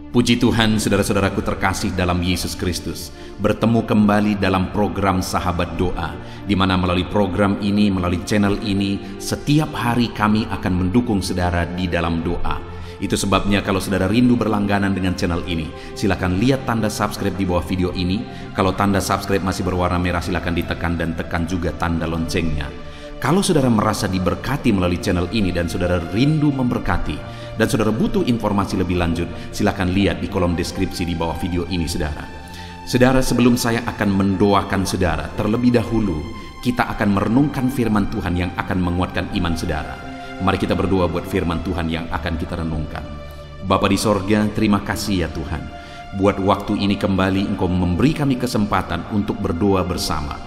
Puji Tuhan, saudara-saudaraku terkasih dalam Yesus Kristus, bertemu kembali dalam program Sahabat Doa, di mana melalui program ini, melalui channel ini, setiap hari kami akan mendukung saudara di dalam doa. Itu sebabnya kalau saudara rindu berlangganan dengan channel ini, silakan lihat tanda subscribe di bawah video ini. Kalau tanda subscribe masih berwarna merah, silakan ditekan dan tekan juga tanda loncengnya. Kalau saudara merasa diberkati melalui channel ini dan saudara rindu memberkati, dan saudara butuh informasi lebih lanjut, silakan lihat di kolom deskripsi di bawah video ini, saudara. Saudara, sebelum saya akan mendoakan saudara, terlebih dahulu kita akan merenungkan firman Tuhan yang akan menguatkan iman saudara. Mari kita berdoa buat firman Tuhan yang akan kita renungkan. Bapa di sorga, terima kasih ya Tuhan. Buat waktu ini kembali Engkau memberi kami kesempatan untuk berdoa bersama.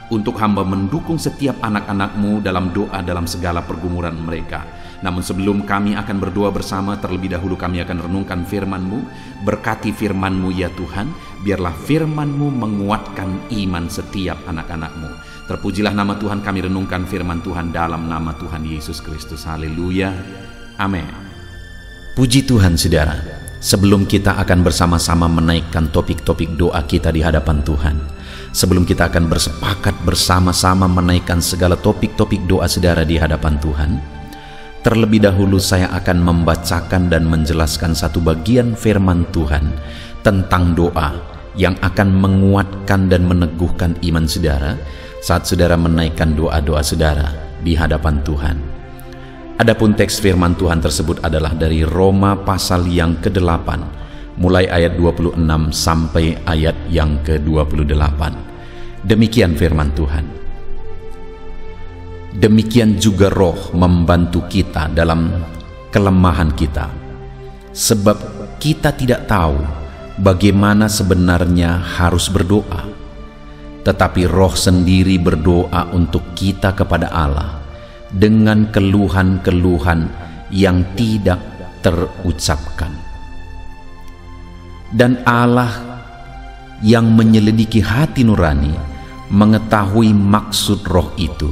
Untuk hamba mendukung setiap anak-anak-Mu dalam doa dalam segala pergumulan mereka. Namun sebelum kami akan berdoa bersama, terlebih dahulu kami akan renungkan firman-Mu. Berkati firman-Mu ya Tuhan, biarlah firman-Mu menguatkan iman setiap anak-anak-Mu. Terpujilah nama Tuhan, kami renungkan firman Tuhan dalam nama Tuhan Yesus Kristus. Haleluya, amin. Puji Tuhan saudara, sebelum kita akan bersama-sama menaikkan topik-topik doa kita di hadapan Tuhan, sebelum kita akan bersepakat bersama-sama menaikkan segala topik-topik doa saudara di hadapan Tuhan, terlebih dahulu saya akan membacakan dan menjelaskan satu bagian firman Tuhan tentang doa yang akan menguatkan dan meneguhkan iman saudara saat saudara menaikkan doa-doa saudara di hadapan Tuhan. Adapun teks firman Tuhan tersebut adalah dari Roma pasal yang ke-8, mulai ayat 26 sampai ayat yang ke-28. Demikian firman Tuhan. Demikian juga Roh membantu kita dalam kelemahan kita, sebab kita tidak tahu bagaimana sebenarnya harus berdoa, tetapi Roh sendiri berdoa untuk kita kepada Allah dengan keluhan-keluhan yang tidak terucapkan. Dan Allah yang menyelidiki hati nurani mengetahui maksud Roh itu,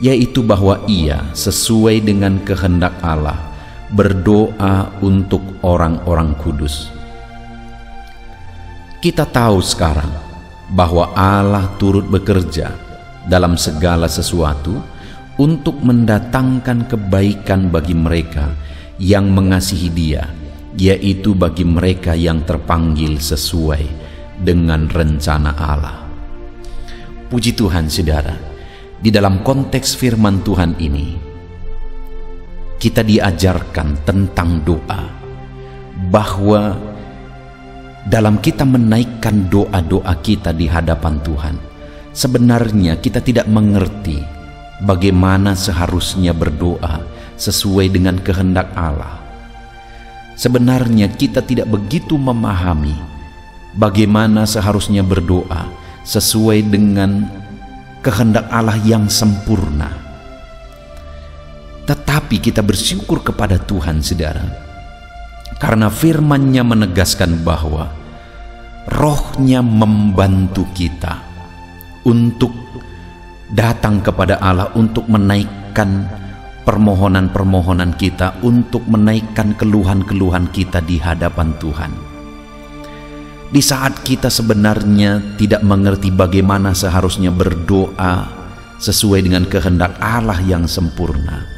yaitu bahwa Ia sesuai dengan kehendak Allah berdoa untuk orang-orang kudus. Kita tahu sekarang bahwa Allah turut bekerja dalam segala sesuatu untuk mendatangkan kebaikan bagi mereka yang mengasihi Dia, yaitu bagi mereka yang terpanggil sesuai dengan rencana Allah. Puji Tuhan saudara, di dalam konteks firman Tuhan ini kita diajarkan tentang doa, bahwa dalam kita menaikkan doa-doa kita di hadapan Tuhan, sebenarnya kita tidak mengerti bagaimana seharusnya berdoa sesuai dengan kehendak Allah. Sebenarnya kita tidak begitu memahami bagaimana seharusnya berdoa sesuai dengan kehendak Allah yang sempurna. Tetapi kita bersyukur kepada Tuhan saudara, karena firman-Nya menegaskan bahwa Roh-Nya membantu kita untuk datang kepada Allah, untuk menaikkan permohonan-permohonan kita, untuk menaikkan keluhan-keluhan kita di hadapan Tuhan. Di saat kita sebenarnya tidak mengerti bagaimana seharusnya berdoa sesuai dengan kehendak Allah yang sempurna,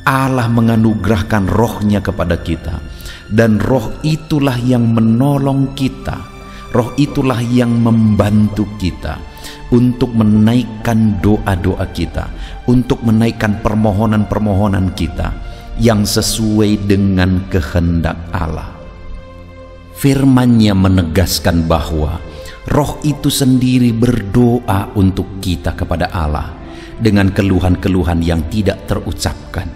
Allah menganugerahkan Roh-Nya kepada kita, dan Roh itulah yang menolong kita, Roh itulah yang membantu kita untuk menaikkan doa-doa kita, untuk menaikkan permohonan-permohonan kita yang sesuai dengan kehendak Allah. Firman-Nya menegaskan bahwa Roh itu sendiri berdoa untuk kita kepada Allah dengan keluhan-keluhan yang tidak terucapkan.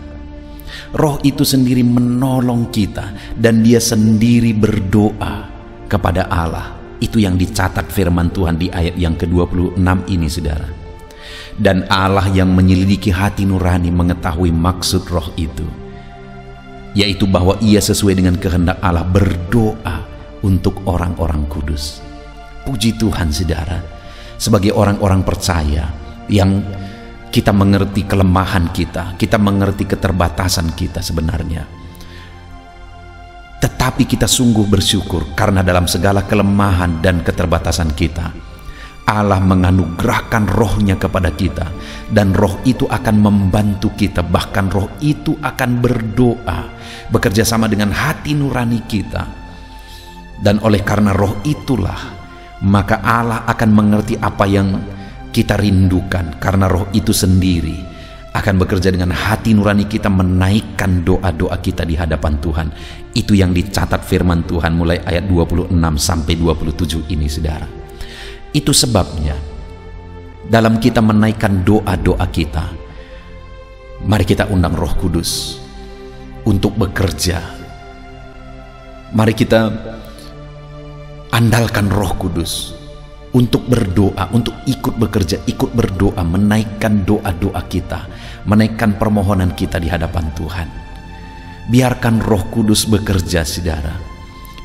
Roh itu sendiri menolong kita dan Dia sendiri berdoa kepada Allah. Itu yang dicatat firman Tuhan di ayat yang ke-26 ini saudara. Dan Allah yang menyelidiki hati nurani mengetahui maksud Roh itu, yaitu bahwa Ia sesuai dengan kehendak Allah berdoa untuk orang-orang kudus. Puji Tuhan saudara, sebagai orang-orang percaya yang kita mengerti kelemahan kita mengerti keterbatasan kita sebenarnya. Tetapi kita sungguh bersyukur karena dalam segala kelemahan dan keterbatasan kita, Allah menganugerahkan rohnya kepada kita, dan roh itu akan membantu kita, bahkan roh itu akan berdoa, bekerja sama dengan hati nurani kita. Dan oleh karena roh itulah, maka Allah akan mengerti apa yang kita rindukan, karena roh itu sendiri akan bekerja dengan hati nurani kita, menaikkan doa-doa kita di hadapan Tuhan. Itu yang dicatat firman Tuhan mulai ayat 26 sampai 27 ini, saudara. Itu sebabnya dalam kita menaikkan doa-doa kita, mari kita undang Roh Kudus untuk bekerja. Mari kita andalkan Roh Kudus untuk berdoa, untuk ikut bekerja, ikut berdoa, menaikkan doa-doa kita, menaikkan permohonan kita di hadapan Tuhan. Biarkan Roh Kudus bekerja, saudara.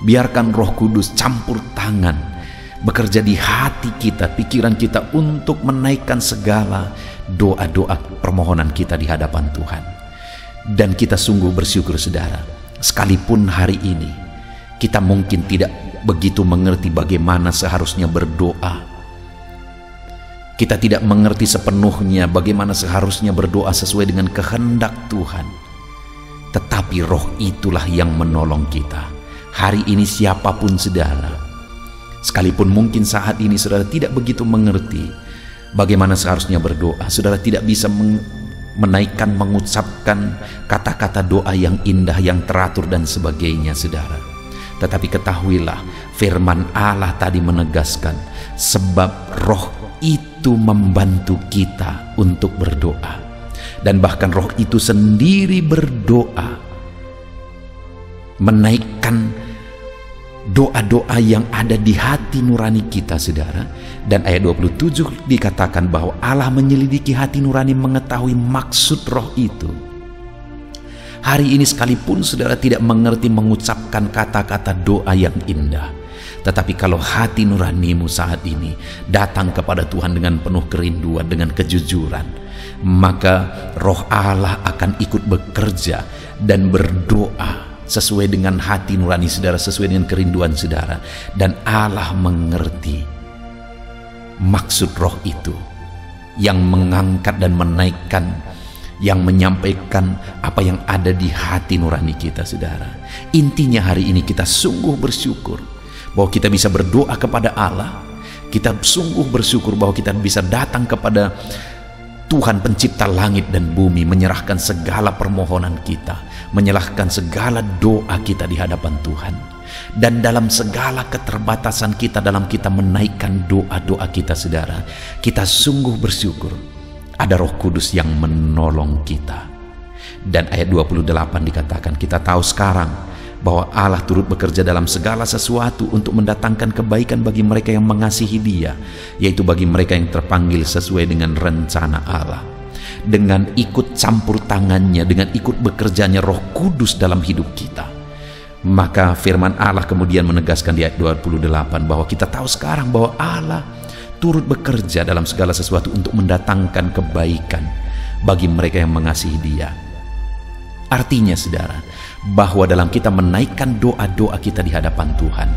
Biarkan Roh Kudus campur tangan, bekerja di hati kita, pikiran kita, untuk menaikkan segala doa-doa permohonan kita di hadapan Tuhan. Dan kita sungguh bersyukur, saudara, sekalipun hari ini kita mungkin tidak begitu mengerti bagaimana seharusnya berdoa. Kita tidak mengerti sepenuhnya bagaimana seharusnya berdoa sesuai dengan kehendak Tuhan. Tetapi roh itulah yang menolong kita. Hari ini siapapun saudara, sekalipun mungkin saat ini saudara tidak begitu mengerti bagaimana seharusnya berdoa, saudara tidak bisa menaikkan, mengucapkan kata-kata doa yang indah, yang teratur dan sebagainya, saudara. Tetapi ketahuilah, firman Allah tadi menegaskan, sebab roh itu membantu kita untuk berdoa. Dan bahkan roh itu sendiri berdoa, menaikkan doa-doa yang ada di hati nurani kita, saudara. Dan ayat 27 dikatakan bahwa Allah menyelidiki hati nurani, mengetahui maksud roh itu. Hari ini sekalipun saudara tidak mengerti mengucapkan kata-kata doa yang indah, tetapi kalau hati nuranimu saat ini datang kepada Tuhan dengan penuh kerinduan, dengan kejujuran, maka roh Allah akan ikut bekerja dan berdoa sesuai dengan hati nurani saudara, sesuai dengan kerinduan saudara. Dan Allah mengerti maksud roh itu, yang mengangkat dan menaikkan, yang menyampaikan apa yang ada di hati nurani kita, saudara. Intinya hari ini kita sungguh bersyukur bahwa kita bisa berdoa kepada Allah. Kita sungguh bersyukur bahwa kita bisa datang kepada Tuhan pencipta langit dan bumi, menyerahkan segala permohonan kita, menyerahkan segala doa kita di hadapan Tuhan. Dan dalam segala keterbatasan kita, dalam kita menaikkan doa-doa kita, saudara, kita sungguh bersyukur ada Roh Kudus yang menolong kita. Dan ayat 28 dikatakan, kita tahu sekarang bahwa Allah turut bekerja dalam segala sesuatu untuk mendatangkan kebaikan bagi mereka yang mengasihi Dia, yaitu bagi mereka yang terpanggil sesuai dengan rencana Allah. Dengan ikut campur tangannya, dengan ikut bekerjanya Roh Kudus dalam hidup kita, maka firman Allah kemudian menegaskan di ayat 28 bahwa kita tahu sekarang bahwa Allah turut bekerja dalam segala sesuatu untuk mendatangkan kebaikan bagi mereka yang mengasihi Dia. Artinya, saudara, bahwa dalam kita menaikkan doa-doa kita di hadapan Tuhan,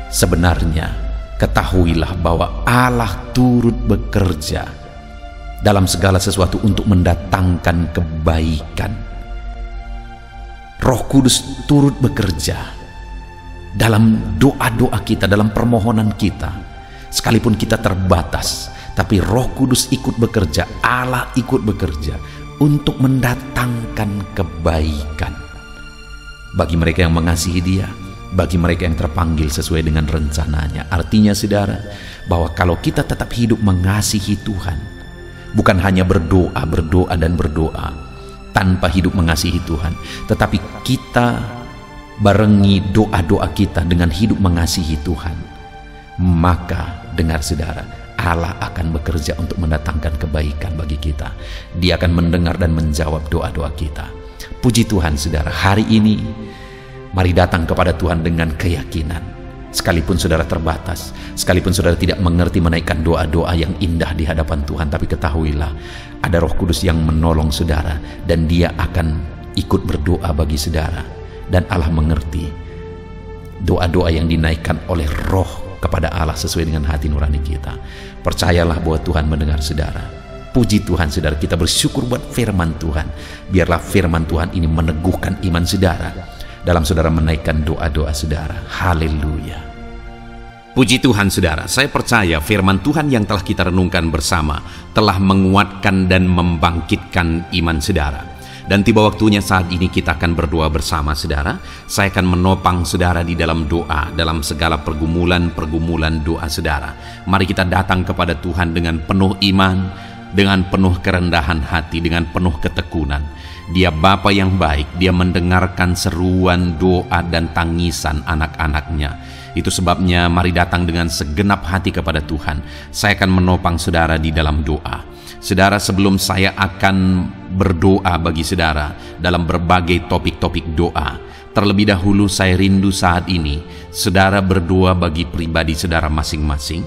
sebenarnya ketahuilah bahwa Allah turut bekerja dalam segala sesuatu untuk mendatangkan kebaikan. Roh Kudus turut bekerja dalam doa-doa kita, dalam permohonan kita. Sekalipun kita terbatas, tapi Roh Kudus ikut bekerja, Allah ikut bekerja untuk mendatangkan kebaikan bagi mereka yang mengasihi Dia, bagi mereka yang terpanggil sesuai dengan rencananya. Artinya, saudara, bahwa kalau kita tetap hidup mengasihi Tuhan, bukan hanya berdoa dan berdoa tanpa hidup mengasihi Tuhan, tetapi kita barengi doa-doa kita dengan hidup mengasihi Tuhan, maka dengar saudara, Allah akan bekerja untuk mendatangkan kebaikan bagi kita. Dia akan mendengar dan menjawab doa-doa kita. Puji Tuhan, saudara, hari ini mari datang kepada Tuhan dengan keyakinan. Sekalipun saudara terbatas, sekalipun saudara tidak mengerti menaikkan doa-doa yang indah di hadapan Tuhan, tapi ketahuilah ada Roh Kudus yang menolong saudara, dan Dia akan ikut berdoa bagi saudara. Dan Allah mengerti doa-doa yang dinaikkan oleh Roh kepada Allah sesuai dengan hati nurani kita. Percayalah bahwa Tuhan mendengar saudara. Puji Tuhan saudara, kita bersyukur buat firman Tuhan. Biarlah firman Tuhan ini meneguhkan iman saudara dalam saudara menaikkan doa-doa saudara. Haleluya. Puji Tuhan saudara, saya percaya firman Tuhan yang telah kita renungkan bersama telah menguatkan dan membangkitkan iman saudara. Dan tiba waktunya saat ini kita akan berdoa bersama saudara. Saya akan menopang saudara di dalam doa, dalam segala pergumulan doa saudara. Mari kita datang kepada Tuhan dengan penuh iman, dengan penuh kerendahan hati, dengan penuh ketekunan. Dia Bapa yang baik, Dia mendengarkan seruan doa dan tangisan anak-anaknya. Itu sebabnya mari datang dengan segenap hati kepada Tuhan. Saya akan menopang saudara di dalam doa. Saudara, sebelum saya akan berdoa bagi saudara dalam berbagai topik-topik doa, terlebih dahulu saya rindu saat ini saudara berdoa bagi pribadi saudara masing-masing.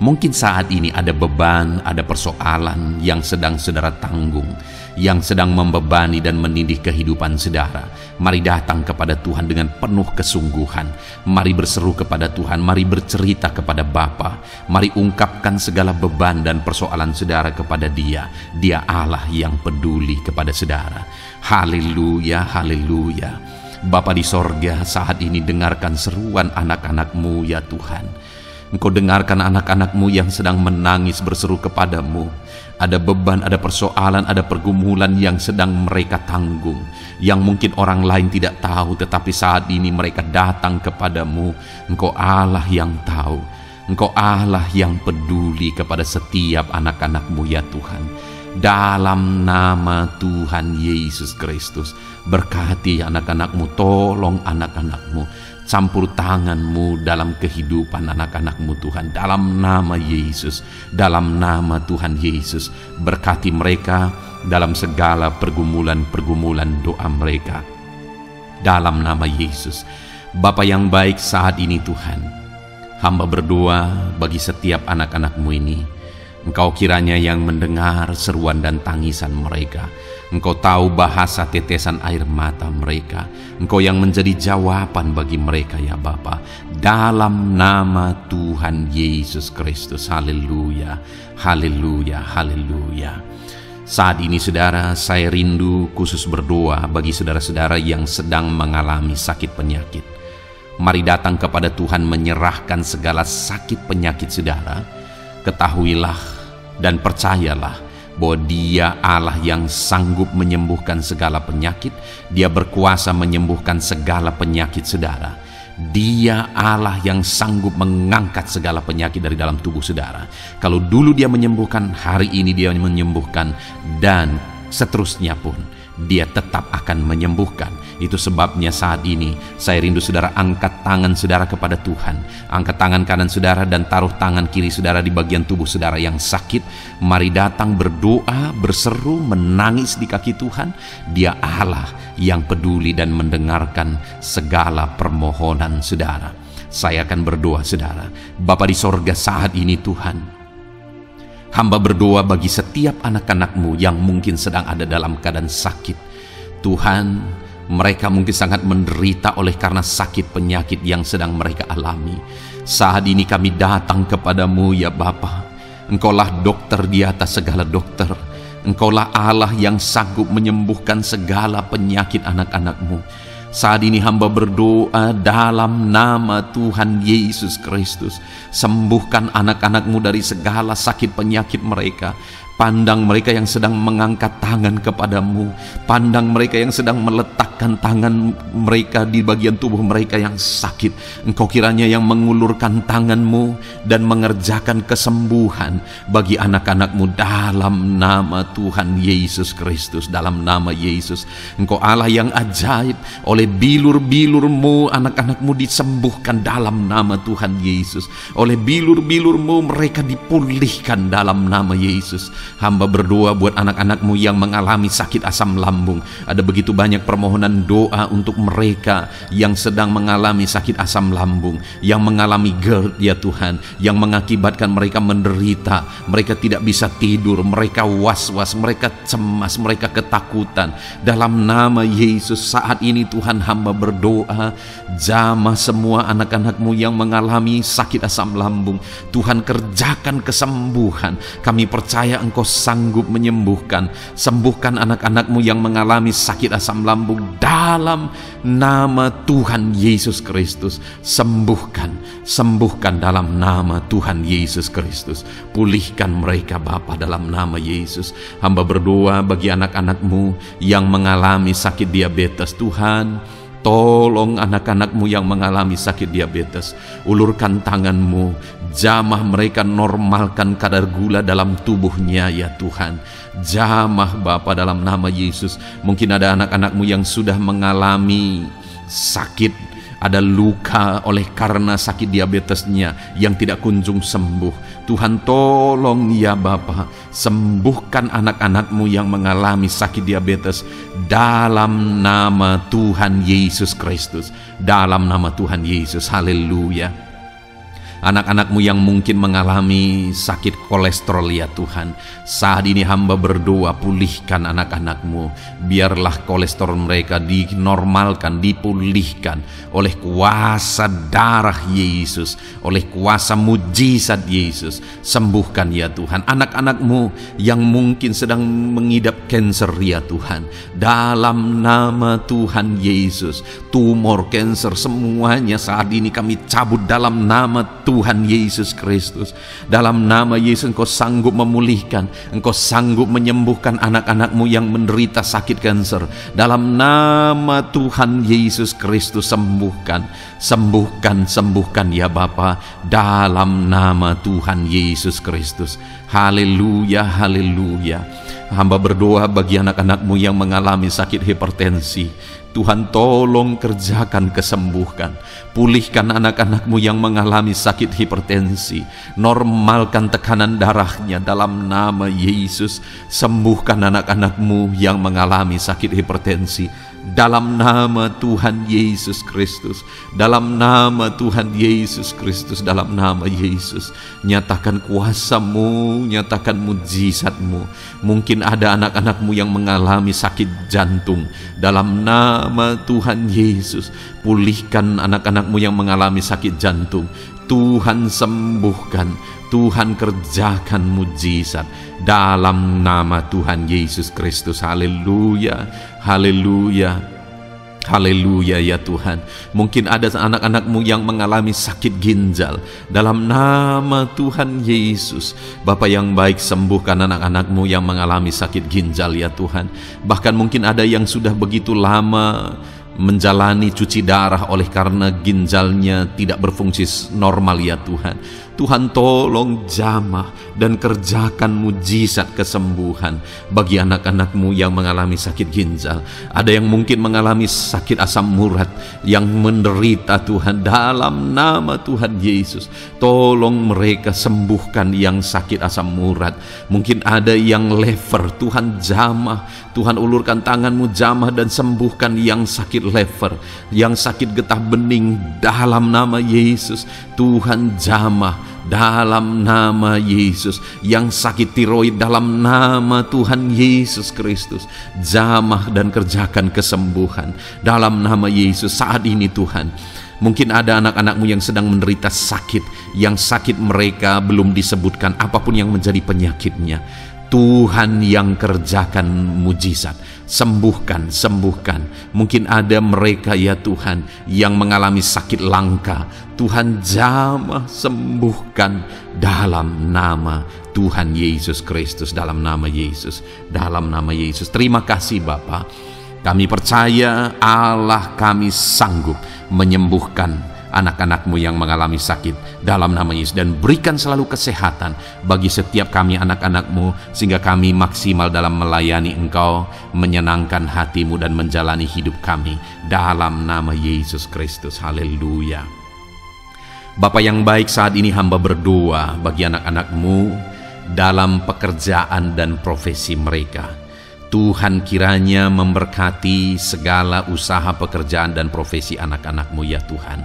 Mungkin saat ini ada beban, ada persoalan yang sedang saudara tanggung, yang sedang membebani dan menindih kehidupan saudara. Mari datang kepada Tuhan dengan penuh kesungguhan. Mari berseru kepada Tuhan, mari bercerita kepada Bapa. Mari ungkapkan segala beban dan persoalan saudara kepada Dia. Dia Allah yang peduli kepada saudara. Haleluya, haleluya. Bapa di sorga, saat ini dengarkan seruan anak-anak-Mu ya Tuhan. Engkau dengarkan anak-anak-Mu yang sedang menangis berseru kepadamu. Ada beban, ada persoalan, ada pergumulan yang sedang mereka tanggung, yang mungkin orang lain tidak tahu, tetapi saat ini mereka datang kepadamu. Engkau Allah yang tahu, Engkau Allah yang peduli kepada setiap anak-anak-Mu ya Tuhan. Dalam nama Tuhan Yesus Kristus, berkati anak-anak-Mu, tolong anak-anak-Mu, campur tangan-Mu dalam kehidupan anak-anak-Mu Tuhan. Dalam nama Yesus, dalam nama Tuhan Yesus, berkati mereka dalam segala pergumulan doa mereka. Dalam nama Yesus. Bapa yang baik, saat ini Tuhan, hamba berdoa bagi setiap anak-anak-Mu ini. Engkau kiranya yang mendengar seruan dan tangisan mereka. Engkau tahu bahasa tetesan air mata mereka. Engkau yang menjadi jawaban bagi mereka ya Bapa. Dalam nama Tuhan Yesus Kristus. Haleluya, haleluya, haleluya. Saat ini saudara, saya rindu khusus berdoa bagi saudara-saudara yang sedang mengalami sakit penyakit. Mari datang kepada Tuhan menyerahkan segala sakit penyakit saudara. Ketahuilah dan percayalah bahwa Dia Allah yang sanggup menyembuhkan segala penyakit. Dia berkuasa menyembuhkan segala penyakit saudara. Dia Allah yang sanggup mengangkat segala penyakit dari dalam tubuh saudara. Kalau dulu Dia menyembuhkan, hari ini Dia menyembuhkan, dan seterusnya pun Dia tetap akan menyembuhkan. Itu sebabnya saat ini saya rindu saudara angkat tangan saudara kepada Tuhan. Angkat tangan kanan saudara dan taruh tangan kiri saudara di bagian tubuh saudara yang sakit. Mari datang berdoa, berseru, menangis di kaki Tuhan. Dia Allah yang peduli dan mendengarkan segala permohonan saudara. Saya akan berdoa saudara. Bapa di sorga, saat ini Tuhan, hamba berdoa bagi setiap anak-anak-Mu yang mungkin sedang ada dalam keadaan sakit. Tuhan, mereka mungkin sangat menderita oleh karena sakit penyakit yang sedang mereka alami. Saat ini kami datang kepadamu ya Bapa. Engkaulah dokter di atas segala dokter. Engkaulah Allah yang sanggup menyembuhkan segala penyakit anak-anak-Mu. Saat ini hamba berdoa dalam nama Tuhan Yesus Kristus. Sembuhkan anak-anak-Mu dari segala sakit penyakit mereka. Pandang mereka yang sedang mengangkat tangan kepadamu. Pandang mereka yang sedang meletakkan tangan mereka di bagian tubuh mereka yang sakit. Engkau kiranya yang mengulurkan tangan-Mu dan mengerjakan kesembuhan bagi anak-anak-Mu dalam nama Tuhan Yesus Kristus. Dalam nama Yesus, Engkau Allah yang ajaib. Oleh bilur-bilur-Mu anak-anak-Mu disembuhkan dalam nama Tuhan Yesus. Oleh bilur-bilur-Mu mereka dipulihkan dalam nama Yesus. Hamba berdoa buat anak-anak-Mu yang mengalami sakit asam lambung. Ada begitu banyak permohonan doa untuk mereka yang sedang mengalami sakit asam lambung, yang mengalami GERD ya Tuhan, yang mengakibatkan mereka menderita, mereka tidak bisa tidur, mereka was-was, mereka cemas, mereka ketakutan. Dalam nama Yesus saat ini Tuhan, hamba berdoa, jamah semua anak-anak-Mu yang mengalami sakit asam lambung. Tuhan, kerjakan kesembuhan. Kami percaya Engkau sanggup menyembuhkan. Sembuhkan anak-anak-Mu yang mengalami sakit asam lambung dalam nama Tuhan Yesus Kristus. Sembuhkan dalam nama Tuhan Yesus Kristus. Pulihkan mereka Bapa dalam nama Yesus. Hamba berdoa bagi anak-anak-Mu yang mengalami sakit diabetes. Tuhan, tolong anak-anak-Mu yang mengalami sakit diabetes. Ulurkan tangan-Mu, jamah mereka, normalkan kadar gula dalam tubuhnya ya Tuhan. Jamah Bapa dalam nama Yesus. Mungkin ada anak-anak-Mu yang sudah mengalami sakit, ada luka oleh karena sakit diabetesnya yang tidak kunjung sembuh. Tuhan, tolong ya Bapa, sembuhkan anak-anak-Mu yang mengalami sakit diabetes dalam nama Tuhan Yesus Kristus. Dalam nama Tuhan Yesus, haleluya. Anak-anak-Mu yang mungkin mengalami sakit kolesterol ya Tuhan, saat ini hamba berdoa, pulihkan anak-anak-Mu. Biarlah kolesterol mereka dinormalkan, dipulihkan oleh kuasa darah Yesus, oleh kuasa mujizat Yesus. Sembuhkan ya Tuhan anak-anak-Mu yang mungkin sedang mengidap kanker ya Tuhan, dalam nama Tuhan Yesus. Tumor, kanker, semuanya saat ini kami cabut dalam nama Tuhan Yesus Kristus. Dalam nama Yesus Engkau sanggup memulihkan, Engkau sanggup menyembuhkan anak-anak-Mu yang menderita sakit kanker. Dalam nama Tuhan Yesus Kristus, sembuhkan ya Bapa, dalam nama Tuhan Yesus Kristus. Haleluya, haleluya. Hamba berdoa bagi anak-anak-Mu yang mengalami sakit hipertensi. Tuhan, tolong kerjakan kesembuhan. Pulihkan anak-anak-Mu yang mengalami sakit hipertensi. Normalkan tekanan darahnya dalam nama Yesus. Sembuhkan anak-anak-Mu yang mengalami sakit hipertensi dalam nama Tuhan Yesus Kristus. Dalam nama Tuhan Yesus Kristus, dalam nama Yesus. Nyatakan kuasa-Mu, nyatakan mujizat-Mu. Mungkin ada anak-anak-Mu yang mengalami sakit jantung. Dalam nama Tuhan Yesus, pulihkan anak-anak-Mu yang mengalami sakit jantung. Tuhan sembuhkan, Tuhan kerjakan mujizat dalam nama Tuhan Yesus Kristus. Haleluya, haleluya, haleluya ya Tuhan. Mungkin ada anak-anak-Mu yang mengalami sakit ginjal. Dalam nama Tuhan Yesus, Bapa yang baik, sembuhkan anak-anak-Mu yang mengalami sakit ginjal ya Tuhan. Bahkan mungkin ada yang sudah begitu lama menjalani cuci darah oleh karena ginjalnya tidak berfungsi normal ya Tuhan. Tuhan, tolong jamah dan kerjakan mujizat kesembuhan bagi anak-anak-Mu yang mengalami sakit ginjal. Ada yang mungkin mengalami sakit asam urat, yang menderita Tuhan, dalam nama Tuhan Yesus. Tolong mereka sembuhkan yang sakit asam urat. Mungkin ada yang lever, Tuhan jamah, Tuhan ulurkan tangan-Mu, jamah dan sembuhkan yang sakit lever, yang sakit getah bening dalam nama Yesus. Tuhan jamah dalam nama Yesus. Yang sakit tiroid dalam nama Tuhan Yesus Kristus, jamah dan kerjakan kesembuhan dalam nama Yesus. Saat ini Tuhan, mungkin ada anak-anak-Mu yang sedang menderita sakit, yang sakit mereka belum disebutkan apapun yang menjadi penyakitnya. Tuhan yang kerjakan mujizat, sembuhkan. Mungkin ada mereka ya Tuhan yang mengalami sakit langka. Tuhan jamah, sembuhkan dalam nama Tuhan Yesus Kristus, dalam nama Yesus, dalam nama Yesus. Terima kasih Bapa. Kami percaya Allah kami sanggup menyembuhkan anak-anak-Mu yang mengalami sakit dalam nama Yesus, dan berikan selalu kesehatan bagi setiap kami anak-anak-Mu, sehingga kami maksimal dalam melayani Engkau, menyenangkan hati-Mu dan menjalani hidup kami dalam nama Yesus Kristus. Haleluya. Bapa yang baik, saat ini hamba berdoa bagi anak-anak-Mu dalam pekerjaan dan profesi mereka. Tuhan kiranya memberkati segala usaha pekerjaan dan profesi anak-anak-Mu ya Tuhan.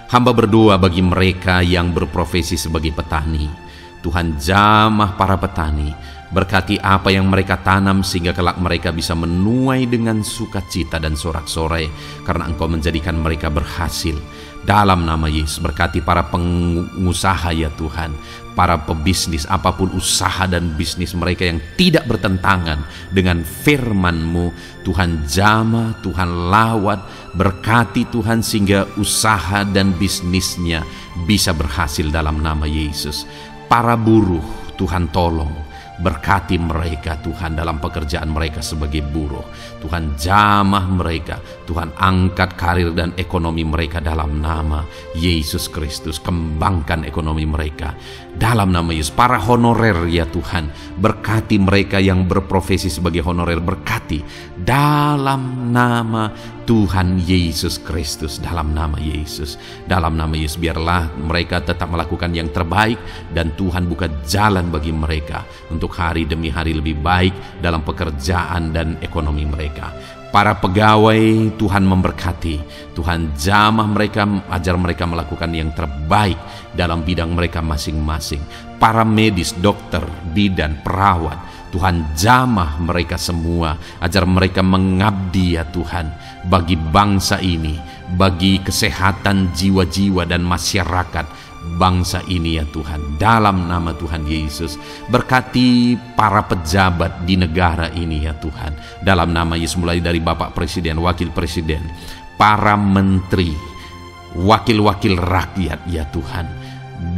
Hamba berdoa bagi mereka yang berprofesi sebagai petani. Tuhan, jamah para petani, berkati apa yang mereka tanam sehingga kelak mereka bisa menuai dengan sukacita dan sorak-sorai karena Engkau menjadikan mereka berhasil. Dalam nama Yesus, berkati para pengusaha ya Tuhan, para pebisnis, apapun usaha dan bisnis mereka yang tidak bertentangan dengan firman-Mu. Tuhan jamah, Tuhan lawat, berkati Tuhan sehingga usaha dan bisnisnya bisa berhasil dalam nama Yesus. Para buruh, Tuhan tolong, berkati mereka Tuhan dalam pekerjaan mereka sebagai buruh. Tuhan jamah mereka, Tuhan angkat karir dan ekonomi mereka dalam nama Yesus Kristus. Kembangkan ekonomi mereka dalam nama Yesus. Para honorer ya Tuhan, berkati mereka yang berprofesi sebagai honorer, berkati dalam nama Tuhan Yesus Kristus. Dalam nama Yesus, dalam nama Yesus, biarlah mereka tetap melakukan yang terbaik dan Tuhan buka jalan bagi mereka untuk hari demi hari lebih baik dalam pekerjaan dan ekonomi mereka. Para pegawai Tuhan memberkati, Tuhan jamah mereka, ajar mereka melakukan yang terbaik dalam bidang mereka masing-masing. Para medis, dokter, bidan, perawat, Tuhan jamah mereka semua, ajar mereka mengabdi ya Tuhan bagi bangsa ini, bagi kesehatan jiwa-jiwa dan masyarakat bangsa ini ya Tuhan. Dalam nama Tuhan Yesus, berkati para pejabat di negara ini ya Tuhan. Dalam nama Yesus, mulai dari Bapak Presiden, Wakil Presiden, para menteri, wakil-wakil rakyat ya Tuhan,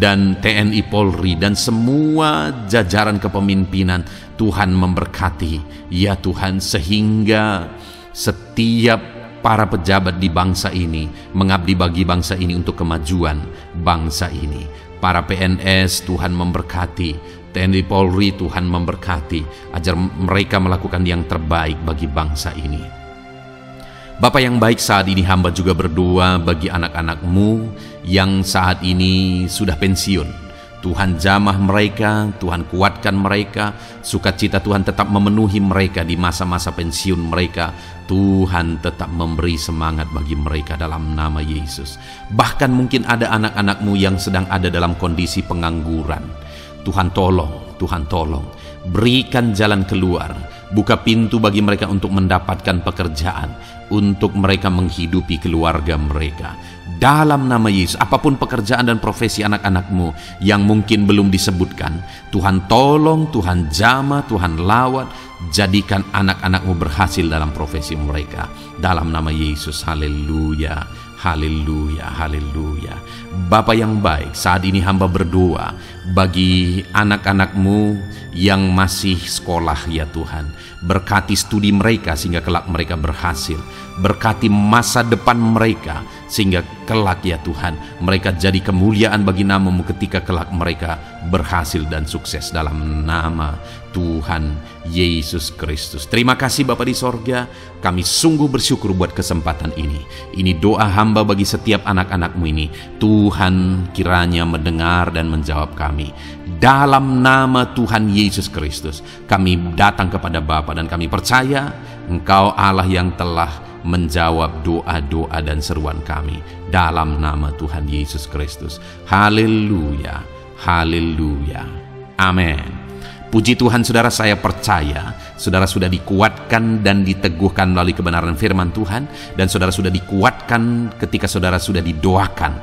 dan TNI Polri dan semua jajaran kepemimpinan. Tuhan memberkati ya Tuhan, sehingga setiap para pejabat di bangsa ini mengabdi bagi bangsa ini untuk kemajuan bangsa ini. Para PNS Tuhan memberkati, TNI Polri Tuhan memberkati, ajar mereka melakukan yang terbaik bagi bangsa ini. Bapa yang baik, saat ini hamba juga berdoa bagi anak-anak-Mu yang saat ini sudah pensiun. Tuhan jamah mereka, Tuhan kuatkan mereka, sukacita Tuhan tetap memenuhi mereka di masa-masa pensiun mereka. Tuhan tetap memberi semangat bagi mereka dalam nama Yesus. Bahkan mungkin ada anak-anak-Mu yang sedang ada dalam kondisi pengangguran. Tuhan tolong, Tuhan tolong, berikan jalan keluar, buka pintu bagi mereka untuk mendapatkan pekerjaan, untuk mereka menghidupi keluarga mereka. Dalam nama Yesus, apapun pekerjaan dan profesi anak-anak-Mu yang mungkin belum disebutkan, Tuhan tolong, Tuhan jamah, Tuhan lawat, jadikan anak-anak-Mu berhasil dalam profesi mereka. Dalam nama Yesus, haleluya, haleluya, haleluya. Bapa yang baik, saat ini hamba berdoa bagi anak-anak-Mu yang masih sekolah ya Tuhan. Berkati studi mereka sehingga kelak mereka berhasil. Berkati masa depan mereka sehingga kelak ya Tuhan mereka jadi kemuliaan bagi nama-Mu ketika kelak mereka berhasil dan sukses dalam nama Tuhan Yesus Kristus. Terima kasih Bapa di sorga, kami sungguh bersyukur buat kesempatan ini. Ini doa hamba bagi setiap anak-anak-Mu ini. Tuhan kiranya mendengar dan menjawab kami. Dalam nama Tuhan Yesus Kristus kami datang kepada Bapa dan kami percaya Engkau Allah yang telah menjawab doa-doa dan seruan kami. Dalam nama Tuhan Yesus Kristus. Haleluya, haleluya, amin. Puji Tuhan saudara, saya percaya saudara sudah dikuatkan dan diteguhkan melalui kebenaran firman Tuhan, dan saudara sudah dikuatkan ketika saudara sudah didoakan.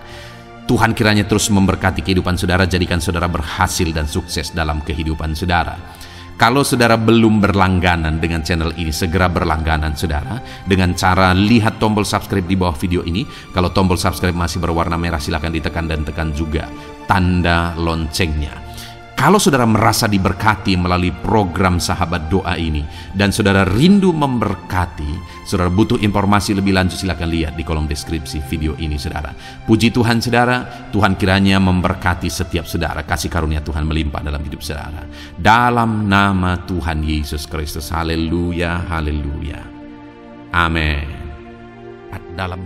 Tuhan kiranya terus memberkati kehidupan saudara, jadikan saudara berhasil dan sukses dalam kehidupan saudara. Kalau saudara belum berlangganan dengan channel ini, segera berlangganan saudara dengan cara lihat tombol subscribe di bawah video ini. Kalau tombol subscribe masih berwarna merah, silakan ditekan dan tekan juga tanda loncengnya. Kalau saudara merasa diberkati melalui program Sahabat Doa ini dan saudara rindu memberkati, saudara butuh informasi lebih lanjut, silakan lihat di kolom deskripsi video ini saudara. Puji Tuhan saudara, Tuhan kiranya memberkati setiap saudara, kasih karunia Tuhan melimpah dalam hidup saudara. Dalam nama Tuhan Yesus Kristus, haleluya, haleluya, amin. Dalam